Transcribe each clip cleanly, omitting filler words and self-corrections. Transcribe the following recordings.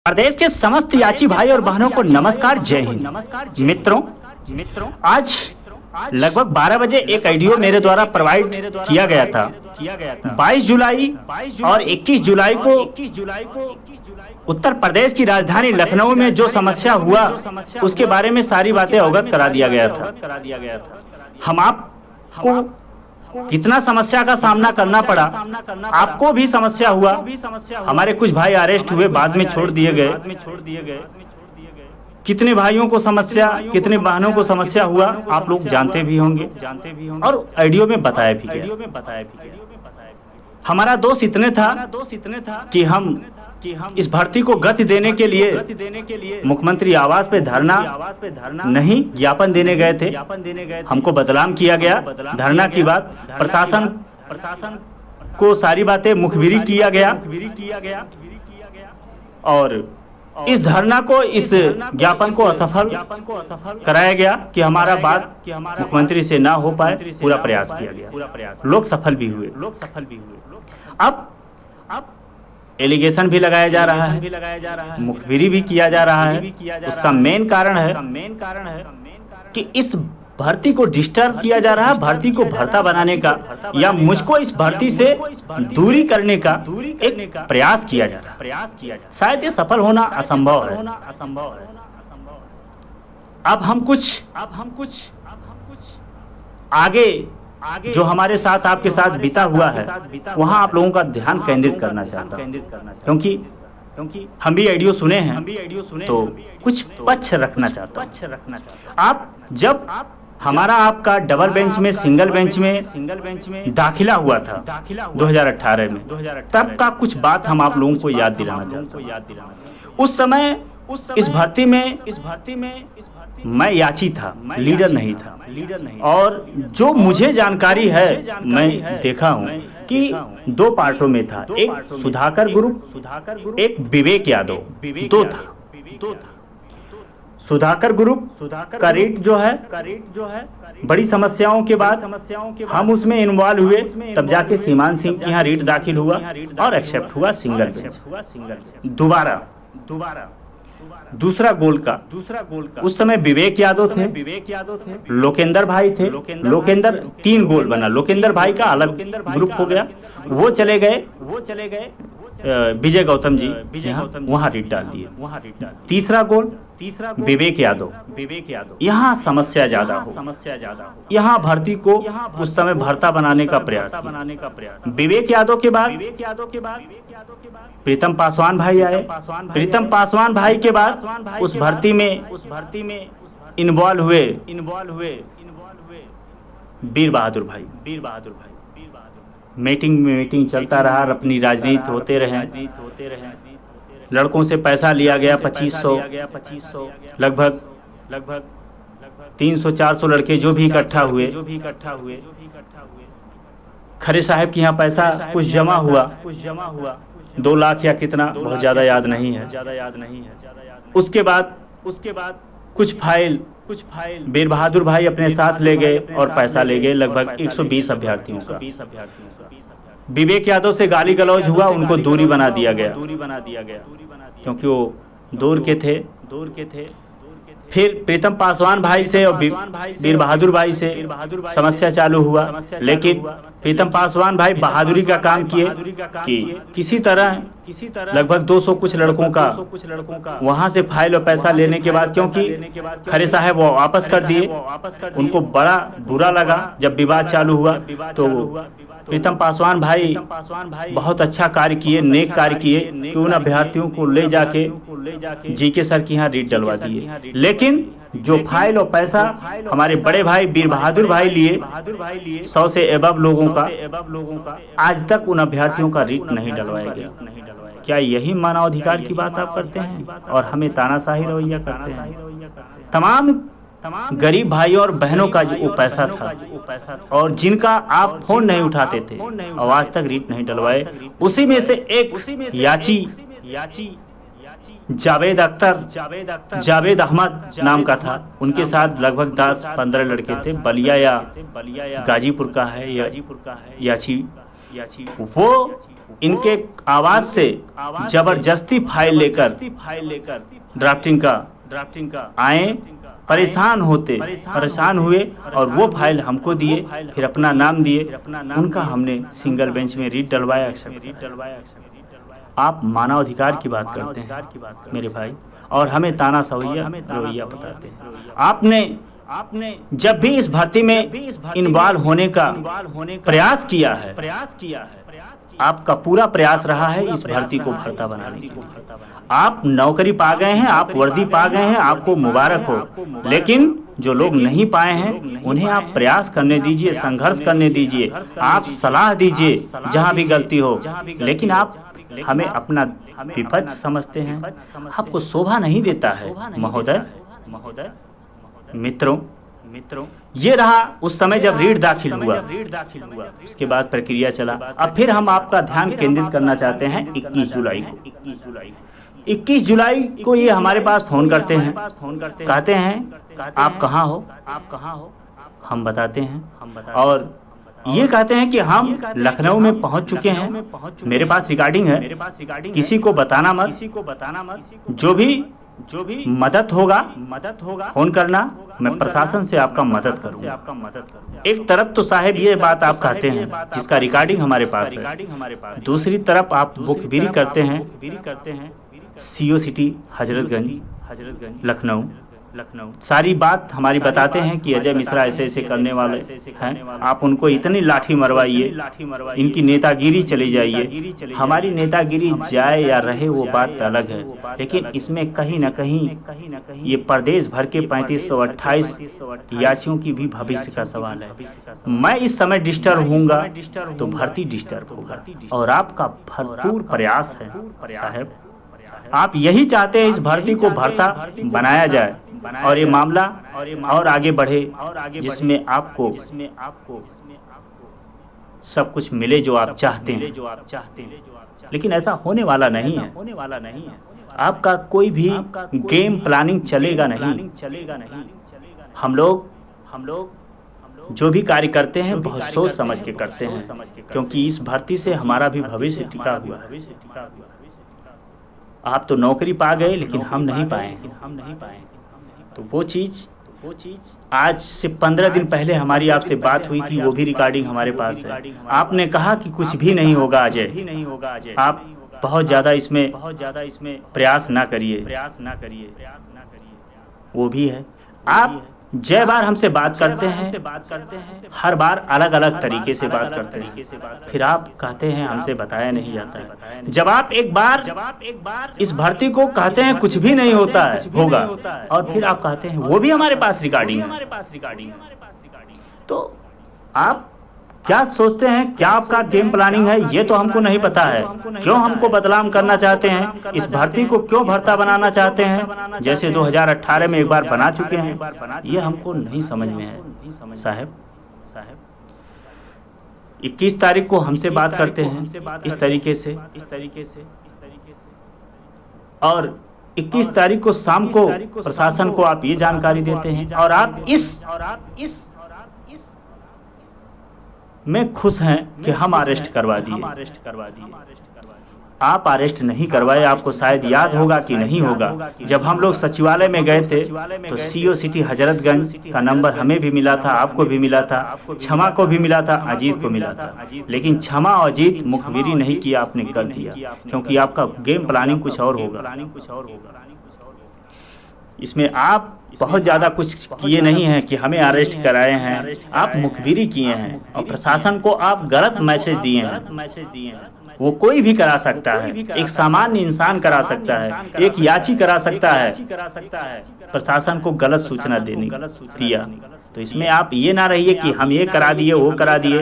प्रदेश के समस्त याची भाई और बहनों को नमस्कार, जय हिंद। मित्रों, आज लगभग 12 बजे एक ऑडियो मेरे द्वारा प्रोवाइड किया गया था। 22 जुलाई और 21 जुलाई को उत्तर प्रदेश की राजधानी लखनऊ में जो समस्या हुआ उसके बारे में सारी बातें अवगत करा दिया गया था। हम आपको कितना समस्या का सामना करना पड़ा, आपको भी समस्या हुआ। हमारे कुछ भाई अरेस्ट हुए, बाद में छोड़ दिए गए। कितने भाइयों को समस्या, कितने बहनों को समस्या हुआ आप लोग जानते भी होंगे और ऑडियो में बताया भी गया। हमारा दोष इतने था कि हम इस भर्ती को गति देने के लिए मुख्यमंत्री आवास पे धरना नहीं, ज्ञापन देने गए थे। हमको बदनाम किया गया। धरना की बात प्रशासन को सारी बातें मुखबिरी किया गया और इस धरना को, इस ज्ञापन को असफल कराया गया कि हमारा बात मुख्यमंत्री से ना हो पाए। पूरा प्रयास किया गया, लोग सफल भी हुए। अब एलिगेशन भी लगाया जा रहा है, मुखबिरी भी किया जा रहा है। उसका मेन कारण है कि इस भर्ती को डिस्टर्ब किया जा रहा है, भर्ती को भर्ता बनाने का या मुझको इस भर्ती से दूरी करने का एक प्रयास किया जा रहा है। शायद ये सफल होना असंभव है। अब हम कुछ आगे जो हमारे साथ, आपके साथ बीता हुआ है, वहां आप लोगों का ध्यान केंद्रित करना चाहता हूं, क्योंकि हम भी ऑडियो सुने हैं तो कुछ पक्ष रखना चाहता हूं। आप जब हमारा आपका डबल बेंच में, सिंगल बेंच में दाखिला हुआ था 2018 में, तब का कुछ बात हम आप लोगों को याद दिलाना चाहता हूं। उस समय इस भर्ती में मैं याची था, लीडर नहीं था। और जो मुझे जानकारी है, मैं देखा हूं कि दो पार्टों में था, एक सुधाकर ग्रुप, एक विवेक यादव, दो था। सुधाकर ग्रुप का रेट जो है, बड़ी समस्याओं के बाद हम उसमें इन्वॉल्व हुए, तब जाके सीमान सिंह के यहाँ रीट दाखिल हुआ और एक्सेप्ट हुआ सिंगल बेंच। दोबारा दूसरा गोल का उस समय विवेक यादव थे, लोकेंद्र भाई थे। लोकेंद्र 3 गोल बना, लोकेंद्र भाई का अलग ग्रुप हो गया, वो चले गए विजय गौतम जी वहां रीट डाल दिए। तीसरा गोल विवेक यादव। यहाँ समस्या ज्यादा हो, यहाँ भर्ती को उस समय भर्ता बनाने का प्रयास। विवेक यादव के बाद प्रीतम पासवान भाई आए। प्रीतम पासवान भाई के बाद उस भर्ती में इन्वॉल्व हुए वीर बहादुर भाई। मीटिंग चलता रहा, अपनी राजनीति होते रहे। लड़कों से पैसा लिया गया 2500, लगभग 300-400 लड़के जो भी इकट्ठा हुए। खरे साहब के यहाँ पैसा कुछ जमा हुआ, 2 लाख या कितना, बहुत ज्यादा याद नहीं है। उसके बाद कुछ फाइल वीर बहादुर भाई अपने साथ ले गए और पैसा ले गए, लगभग 120 अभ्यर्थियों का। विवेक यादव से गाली गलौज हुआ, उनको दूरी बना दिया गया क्योंकि वो दूर के थे। फिर प्रीतम पासवान भाई से और वीर बहादुर भाई से समस्या चालू हुआ, लेकिन प्रीतम पासवान भाई बहादुरी का काम किए कि किसी तरह लगभग 200 कुछ लड़कों का वहां से फाइल और पैसा लेने के बाद, क्योंकि खरे साहब वो वापस कर दिए, उनको बड़ा बुरा लगा। जब विवाद चालू हुआ तो प्रीतम पासवान भाई बहुत अच्छा कार्य किए, नेक कार्य किए कि उन अभ्यर्थियों को ले जाके जीके सर की यहाँ रीट डलवा दिए। लेकिन जो फाइल और पैसा हमारे बड़े भाई वीर बहादुर भाई लिए, 100 से एबव लोगों का, आज तक उन अभ्यर्थियों का रीट नहीं डलवाया गया। क्या यही मानवाधिकार की बात आप करते हैं और हमें तानाशाही रवैया करते हैं? तमाम गरीब भाइयों और बहनों का जो पैसा था और जिनका आप फोन नहीं उठाते थे और आज तक रीट नहीं डलवाए, उसी में से एक याची जावेद अहमद नाम का था। उनके साथ लगभग 10-15 लड़के थे, बलिया या गाजीपुर का है याची। इनके आवाज से जबरदस्ती फाइल लेकर ड्राफ्टिंग का आए, परेशान हुए और वो फाइल हमको दिए, फिर अपना नाम दिए, उनका हमने सिंगल बेंच में रीड डलवाया। आप मानवाधिकार की बात करते हैं मेरे भाई, और हमें ताना सवैया रवैया बताते हैं। आपने जब भी इस भर्ती में इन्वॉल्व होने का प्रयास किया है, आपका पूरा प्रयास रहा है इस भर्ती को भरता बनाने के लिए। आप नौकरी पा गए हैं, आप वर्दी पा गए हैं, आपको मुबारक हो। लेकिन जो लोग नहीं पाए हैं उन्हें आप प्रयास करने दीजिए, संघर्ष करने दीजिए, आप सलाह दीजिए जहां भी गलती हो। लेकिन आप हमें अपना विपक्ष समझते हैं, आपको शोभा नहीं देता है महोदय। मित्रों, ये रहा उस समय जब रीट दाखिल हुआ, उसके बाद प्रक्रिया चला। अब फिर हम आपका ध्यान केंद्रित करना चाहते हैं 21 जुलाई को। 21 जुलाई को ये हमारे पास फोन करते हैं, कहते हैं आप कहाँ हो, हम बताते हैं, और ये कहते हैं कि हम लखनऊ में पहुंच चुके हैं, मेरे पास रिकॉर्डिंग है, किसी को बताना मत, जो भी मदद होगा फोन करना, मैं प्रशासन से आपका मदद करूंगा। एक तरफ तो साहब ये बात आप कहते हैं जिसका रिकॉर्डिंग हमारे पास है, दूसरी तरफ आप बुकबिरी करते हैं सीओ सिटी हजरतगंज लखनऊ। सारी बात हमारी बताते हैं कि अजय मिश्रा ऐसे ऐसे करने वाले हैं, आप उनको इतनी लाठी मरवाइए, इनकी नेतागिरी चली जाइए। हमारी नेतागिरी जाए या रहे वो बात अलग है, लेकिन इसमें कहीं न कहीं ये प्रदेश भर के 3528 याचियों की भी भविष्य का सवाल है। मैं इस समय डिस्टर्ब होऊंगा तो भर्ती डिस्टर्ब होगा, और आपका भरपूर प्रयास है साहब। आप यही चाहते हैं इस भर्ती को भरता बनाया जाए और ये मामला और आगे बढ़े, जिसमें आपको सब कुछ मिले जो आप चाहते हैं। लेकिन ऐसा होने वाला नहीं है, आपका कोई भी गेम प्लानिंग चलेगा नहीं। हम लोग जो भी कार्य करते हैं बहुत सोच समझ के करते हैं, क्योंकि इस भर्ती से हमारा भी भविष्य टिका हुआ है। आप तो नौकरी पा गए लेकिन हम नहीं पाए, तो वो चीज आज से 15 दिन पहले हमारी आपसे बात हुई थी, वो भी रिकॉर्डिंग हमारे पास है। आपने कहा कि कुछ भी नहीं होगा अजय, आप बहुत ज्यादा इसमें प्रयास ना करिए, वो भी है। आप जय बार हमसे बात करते हैं, हर बार अलग अलग तरीके से बात करते हैं, फिर आप कहते हैं हमसे बताया नहीं जाता है। जब आप एक बार इस भर्ती को कहते हैं कुछ भी नहीं होता है होगा, और फिर आप कहते हैं वो भी हमारे पास रिकॉर्डिंग है। तो आप क्या सोचते हैं, क्या आपका गेम प्लानिंग है, ये तो हमको नहीं पता है। क्यों हमको बदनाम करना चाहते हैं, इस भर्ती को क्यों भरता बनाना चाहते हैं, जैसे 2018 में एक बार बना चुके हैं, ये हमको नहीं समझ में है साहब। 21 तारीख को हमसे बात करते हैं इस तरीके से, और 21 तारीख को शाम को प्रशासन को आप ये जानकारी देते हैं, और आप इस में खुश हैं कि हम अरेस्ट करवा दिए। आप अरेस्ट नहीं करवाए। आपको शायद याद होगा कि नहीं होगा, जब हम लोग सचिवालय में गए थे तो सीओ सिटी हजरतगंज का नंबर हमें भी मिला था, आपको भी मिला था, क्षमा को भी मिला था, अजीत को मिला था। लेकिन क्षमा और अजीत मुखबिरी नहीं किया, आपने कर दिया, क्योंकि आपका गेम प्लानिंग कुछ और होगा। इसमें आप बहुत ज्यादा कुछ किए नहीं हैं कि हमें अरेस्ट कराए हैं, आप मुखबिरी किए हैं, और प्रशासन को आप गलत मैसेज दिए हैं। वो कोई भी करा सकता है, एक सामान्य इंसान करा सकता है, एक याची करा सकता है, प्रशासन को गलत सूचना दिया। तो इसमें आप ये ना रहिए कि हम ये करा दिए, वो करा दिए,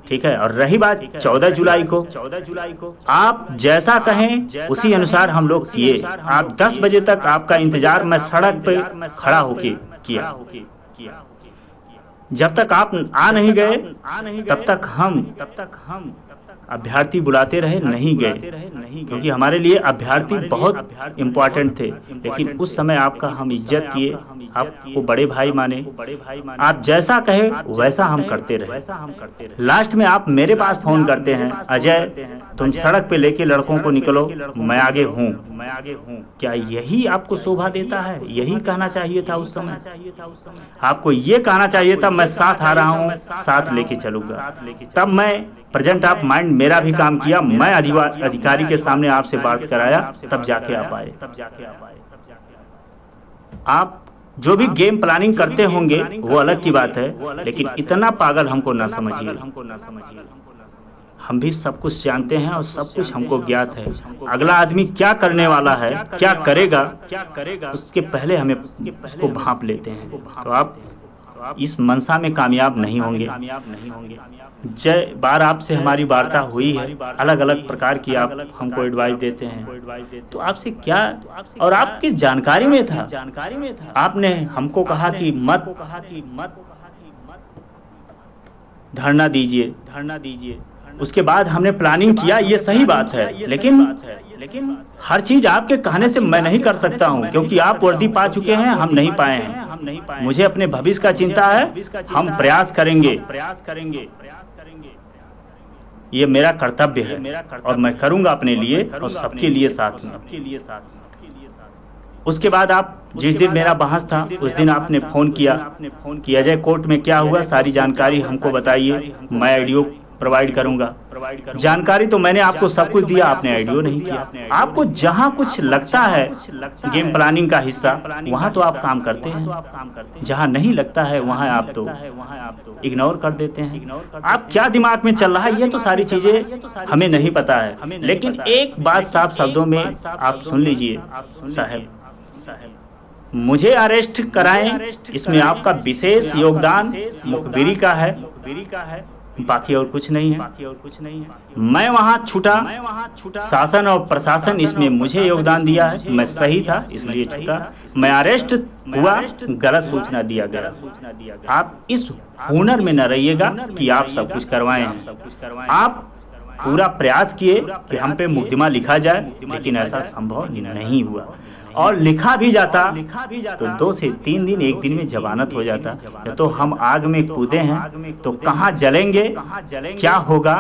ठीक है। और रही बात 14 जुलाई को, आप जैसा कहें उसी अनुसार हम लोग किए। आप 10 बजे तक आपका इंतजार मैं सड़क पे खड़ा होके किया। जब तक आप आ नहीं गए तब तक हम अभ्यर्थी बुलाते रहे, नहीं गए, क्योंकि हमारे लिए अभ्यर्थी बहुत इम्पोर्टेंट थे। लेकिन उस समय आपका हम इज्जत किए, आपको बड़े भाई माने, आप जैसा कहे वैसा हम करते रहे। लास्ट में आप मेरे पास फोन करते हैं, अजय तुम सड़क पे लेके लड़कों को निकलो, मैं आगे हूँ। क्या यही आपको शोभा देता है? यही कहना चाहिए था उस समय। आपको ये कहना चाहिए था मैं साथ आ रहा हूँ, साथ लेके चलूंगा। तब मैं प्रेजेंट ऑफ माइंड मेरा भी काम किया, मैं अधिकारी के सामने आपसे बात कराया, तब जाके आप आए। आप जो भी गेम प्लानिंग करते होंगे वो अलग की बात है, लेकिन इतना पागल हमको ना समझिए। हम भी सब कुछ जानते हैं और सब कुछ हमको ज्ञात है। अगला आदमी क्या करने वाला है, क्या करेगा, उसके पहले हमें उसको भांप लेते हैं। तो आप इस मनसा में कामयाब नहीं होंगे। जय बार आपसे हमारी वार्ता हुई है, अलग अलग प्रकार की आप हमको एडवाइस देते हैं, तो आपसे क्या, और आपकी जानकारी में था, आपने हमको कहा कि मत धरना दीजिए। उसके बाद हमने प्लानिंग किया, ये सही बात है, लेकिन हर चीज आपके कहने से मैं नहीं कर सकता हूं, क्योंकि आप वर्दी पा चुके हैं, हम नहीं पाए हैं। मुझे अपने भविष्य का चिंता है, हम प्रयास करेंगे, ये मेरा कर्तव्य है और मैं करूंगा अपने लिए और सबके लिए साथ में। उसके बाद आप जिस दिन मेरा बहस था उस दिन आपने फोन किया कि अजय कोर्ट में क्या हुआ, सारी जानकारी हमको बताइए, मैं ऑडियो प्रोवाइड करूंगा। जानकारी तो मैंने आपको सब कुछ दिया, आपने ऑडियो नहीं किया। आपको जहां कुछ लगता है गेम प्लानिंग का हिस्सा, वहां तो आप काम करते हैं, जहां नहीं लगता है वहां आप तो इग्नोर कर देते हैं। आप क्या दिमाग में चल रहा है ये तो सारी चीजें हमें नहीं पता है, लेकिन एक बात साफ शब्दों में आप सुन लीजिए साहब, मुझे अरेस्ट कराएं, इसमें आपका विशेष योगदान मुखबिरी का है, बाकी और कुछ नहीं है। मैं वहां छूटा, शासन और प्रशासन इसमें मुझे योगदान दिया है, मैं सही था इसलिए छूटा। मैं अरेस्ट हुआ, गलत सूचना दिया गया। आप इस हुनर में न रहिएगा कि आप सब कुछ करवाए हैं। आप पूरा प्रयास किए कि हम पे मुकदमा लिखा जाए, लेकिन ऐसा संभव नहीं हुआ, और लिखा भी जाता तो 2 से 3 दिन, 1 दिन में जमानत हो जाता। या तो हम आग में कूदे हैं तो कहां जलेंगे, क्या होगा,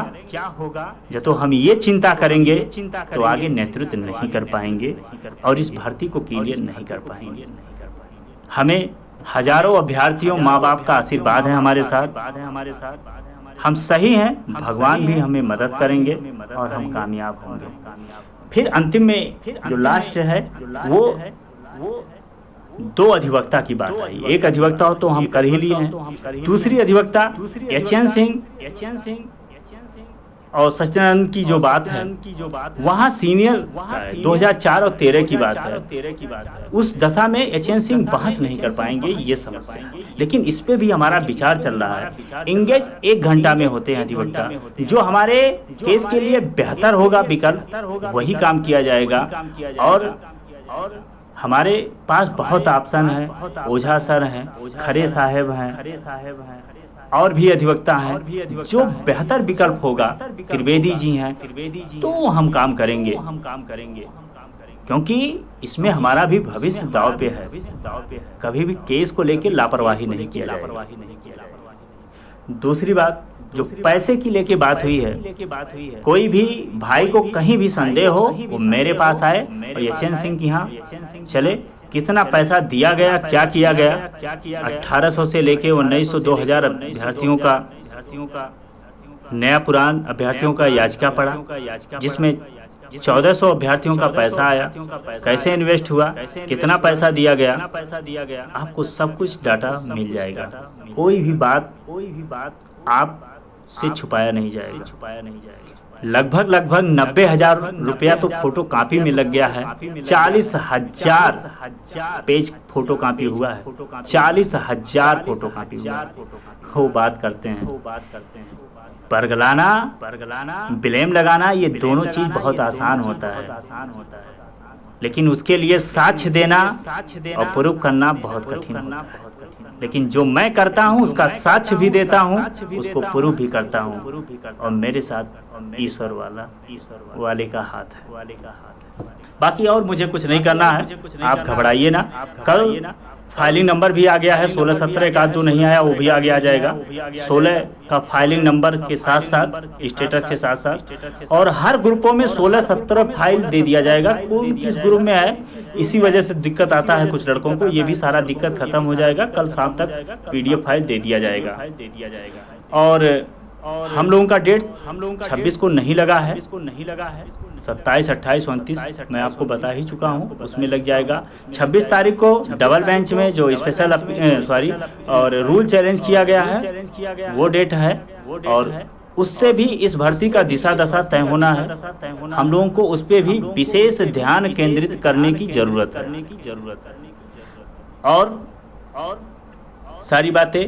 या तो हम ये चिंता करेंगे तो आगे नेतृत्व नहीं कर पाएंगे और इस भर्ती को क्लियर नहीं कर पाएंगे। हमें हजारों अभ्यर्थियों माँ बाप का आशीर्वाद है हमारे साथ, हम सही हैं, भगवान भी हमें मदद करेंगे और हम कामयाब होंगे। फिर अंतिम में जो लास्ट है वो 2 अधिवक्ता की बात आई। एक अधिवक्ता हो तो हम कर ही लिए हैं, दूसरी अधिवक्ता एचएन सिंह और सच्चिदानंद की जो बात है, वहां सीनियर 2004 और 13 की बात है। उस दशा में एचएन सिंह बहस नहीं कर पाएंगे, ये समस्या है, लेकिन इस पे भी हमारा विचार चल रहा है। इंगेज 1 घंटा में होते हैं अधिवक्ता, जो हमारे केस के लिए बेहतर होगा विकल्प वही काम किया जाएगा। और हमारे पास बहुत ऑप्शन है, ओझा सर हैं, खरे साहेब हैं, और भी अधिवक्ता हैं, जो बेहतर विकल्प होगा, त्रिवेदी जी हैं, तो हम काम करेंगे, क्योंकि इसमें हमारा भी भविष्य दांव पे है। कभी भी केस को लेकर लापरवाही नहीं किया जाएगा। दूसरी बात, जो पैसे की लेके बात हुई है, कोई भी भाई को कहीं भी संदेह हो वो मेरे पास आए और एचएन सिंह की यहाँ चले। कितना पैसा दिया गया, क्या किया गया, 1800 से लेके 1900 2000 अभ्यर्थियों का, नया पुरान अभ्यर्थियों का याचिका पड़ा, जिसमें 1400 अभ्यर्थियों का पैसा आया, कैसे इन्वेस्ट हुआ, कितना पैसा दिया गया, आपको सब कुछ डाटा मिल जाएगा। कोई भी बात आप से छुपाया नहीं जाएगा। लगभग 90,000 रुपया तो फोटो कॉपी में लग गया है। 40,000 पेज फोटो कॉपी हुआ है, 40,000 फोटो कॉपी हुआ है। वो बात करते हैं परगलाना, ब्लेम लगाना, ये दोनों चीज बहुत आसान होता है। लेकिन उसके लिए साक्ष्य देना और प्रूफ करना बहुत कठिन होता है। लेकिन जो मैं करता हूँ उसका साक्ष्य भी देता हूँ, उसको प्रूफ भी करता हूँ, और मेरे साथ ईश्वर वाले का हाथ है। बाकी और मुझे कुछ नहीं करना है, आप घबराइए ना। कल फाइलिंग नंबर भी आ गया है 16-17, एक आध दो नहीं आया वो भी आगे आ जाएगा। 16 का फाइलिंग नंबर के साथ साथ स्टेटस के साथ साथ, और हर ग्रुपों में 16-17 फाइल दे दिया जाएगा। कौन किस ग्रुप में है, इसी वजह से दिक्कत आता है कुछ लड़कों को। ये भी सारा दिक्कत खत्म हो जाएगा, कल शाम तक PDF फाइल दे दिया जाएगा। और हम लोगों का डेट 26 को नहीं लगा है, 27, 28, 29 मैं आपको बता ही चुका हूँ, उसमें लग जाएगा। 26 तारीख को डबल बेंच में जो स्पेशल और रूल चैलेंज किया गया है वो डेट है, और उससे भी इस भर्ती का दिशा दशा तय होना है। हम लोगों को उस पर भी विशेष ध्यान केंद्रित करने की जरूरत है। और सारी बातें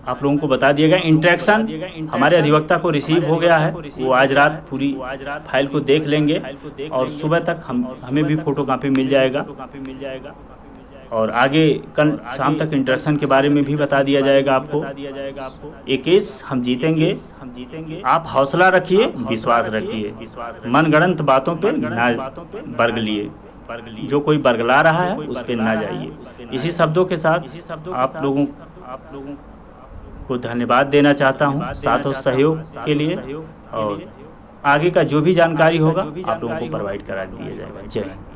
आप लोगों को बता दिया गया। इंटरेक्शन हमारे अधिवक्ता को रिसीव हो गया है, वो आज रात पूरी फाइल को देख लेंगे, और सुबह तक हमें भी फोटोकॉपी मिल जाएगा, और आगे कल शाम तक इंटरेक्शन के बारे में भी बता दिया जाएगा आपको। ये केस हम जीतेंगे। आप हौसला रखिए, विश्वास रखिए, मनगढ़ंत बातों पे ना बरग लिए, जो कोई बरगला रहा है उस पे ना जाइए। इसी शब्दों के साथ आप लोगों को धन्यवाद देना चाहता हूं साथ और सहयोग के लिए, और आगे का जो भी जानकारी होगा आप लोगों को प्रोवाइड करा दिया जाएगा। जय हिंद।